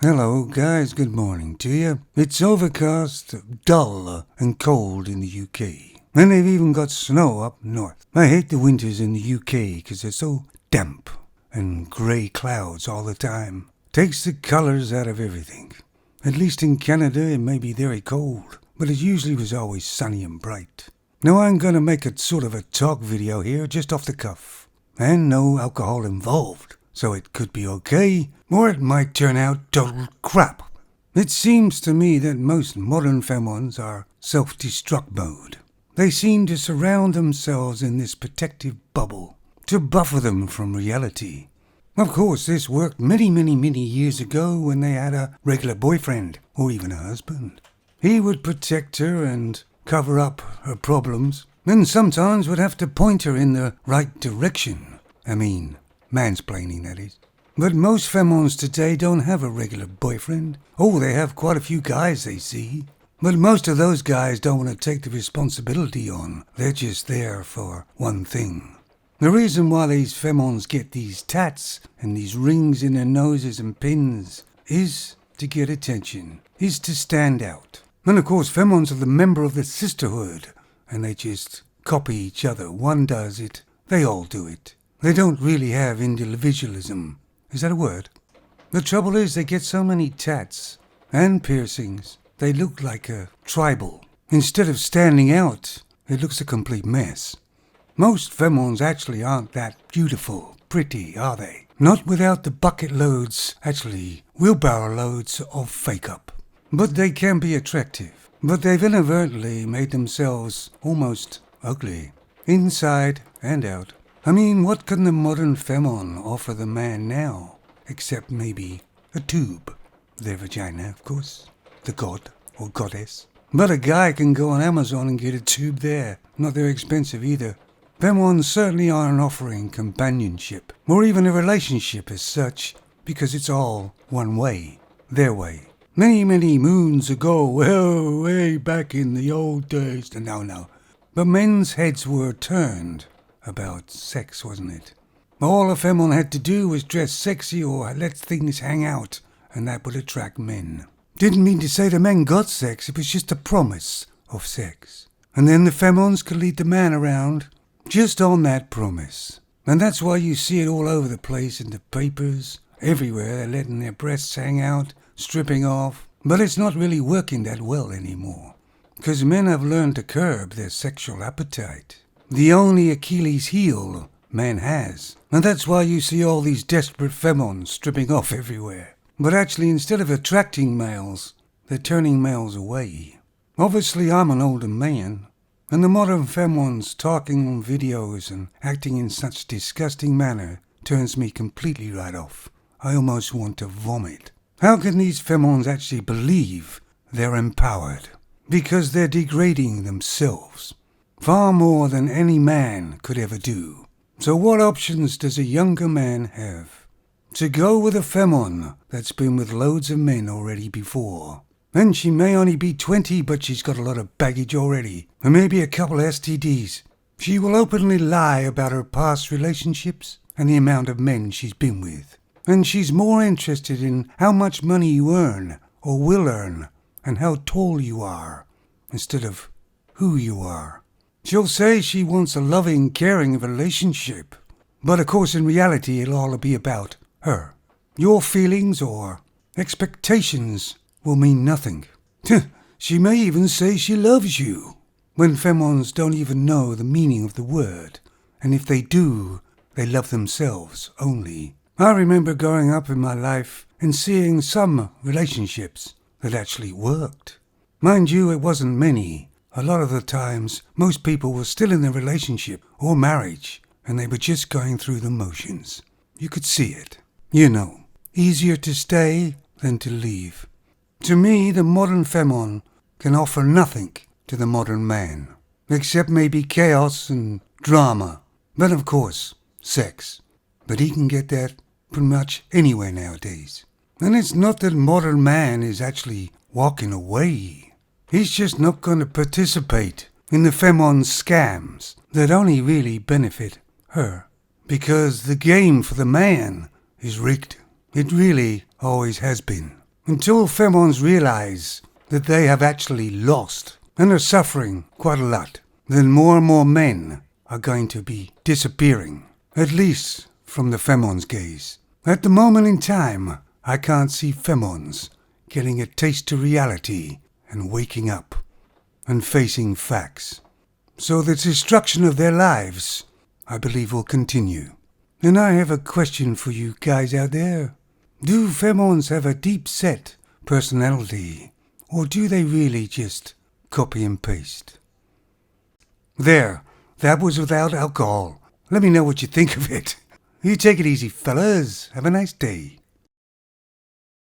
Hello guys, good morning to you. It's overcast, dull and cold in the UK. And they've even got snow up north. I hate the winters in the UK because they're so damp and grey clouds all the time. Takes the colours out of everything. At least in Canada it may be very cold, but it usually was always sunny and bright. Now I'm going to make a sort of a talk video here just off the cuff. And no alcohol involved. So it could be okay, or it might turn out total crap. It seems to me that most modern femons are self-destruct mode. They seem to surround themselves in this protective bubble to buffer them from reality. Of course, this worked many years ago when they had a regular boyfriend, or even a husband. He would protect her and cover up her problems, and sometimes would have to point her in the right direction. Mansplaining, that is. But most femons today don't have a regular boyfriend. Oh, they have quite a few guys they see. But most of those guys don't want to take the responsibility on. They're just there for one thing. The reason why these femons get these tats and these rings in their noses and pins is to get attention, is to stand out. And of course, femons are the member of the sisterhood, and they just copy each other. One does it, they all do it. They don't really have individualism. Is that a word? The trouble is they get so many tats and piercings, they look like a tribal. Instead of standing out, it looks a complete mess. Most femons actually aren't that beautiful, pretty, are they? Not without the bucket loads, actually wheelbarrow loads of fake-up. But they can be attractive. But they've inadvertently made themselves almost ugly, inside and out. What can the modern femon offer the man now? Except maybe a tube. Their vagina, of course. The god or goddess. But a guy can go on Amazon and get a tube there. Not very expensive either. Femons certainly aren't offering companionship, or even a relationship as such, because it's all one way. Their way. Many moons ago, well, way back in the old days. No. But men's heads were turned about sex, wasn't it? All a femon had to do was dress sexy or let things hang out, and that would attract men. Didn't mean to say the men got sex, it was just a promise of sex. And then the femons could lead the man around just on that promise. And that's why you see it all over the place in the papers, everywhere. They're letting their breasts hang out, stripping off. But it's not really working that well anymore, because men have learned to curb their sexual appetite. The only Achilles heel man has. And that's why you see all these desperate femons stripping off everywhere. But actually, instead of attracting males, they're turning males away. Obviously, I'm an older man, and the modern femons talking on videos and acting in such disgusting manner turns me completely right off. I almost want to vomit. How can these femons actually believe they're empowered? Because they're degrading themselves. Far more than any man could ever do. So what options does a younger man have? To go with a femon that's been with loads of men already before. And she may only be 20, but she's got a lot of baggage already. And maybe a couple STDs. She will openly lie about her past relationships and the amount of men she's been with. And she's more interested in how much money you earn or will earn and how tall you are instead of who you are. She'll say she wants a loving, caring relationship. But of course in reality it'll all be about her. Your feelings or expectations will mean nothing. She may even say she loves you, when femons don't even know the meaning of the word. And if they do, they love themselves only. I remember growing up in my life and seeing some relationships that actually worked. Mind you, it wasn't many. A lot of the times, most people were still in a relationship or marriage, and they were just going through the motions. You could see it. Easier to stay than to leave. To me, the modern femon can offer nothing to the modern man, except maybe chaos and drama. But of course, sex. But he can get that pretty much anywhere nowadays. And it's not that modern man is actually walking away. He's just not going to participate in the femon scams that only really benefit her. Because the game for the man is rigged. It really always has been. until femons realize that they have actually lost and are suffering quite a lot, then more and more men are going to be disappearing, at least from the femons' gaze. At the moment in time, I can't see femons getting a taste of reality and waking up and facing facts. So the destruction of their lives, I believe, will continue. And I have a question for you guys out there. Do femons have a deep-set personality, or do they really just copy and paste? There, that was without alcohol. Let me know what you think of it. You take it easy, fellas. Have a nice day.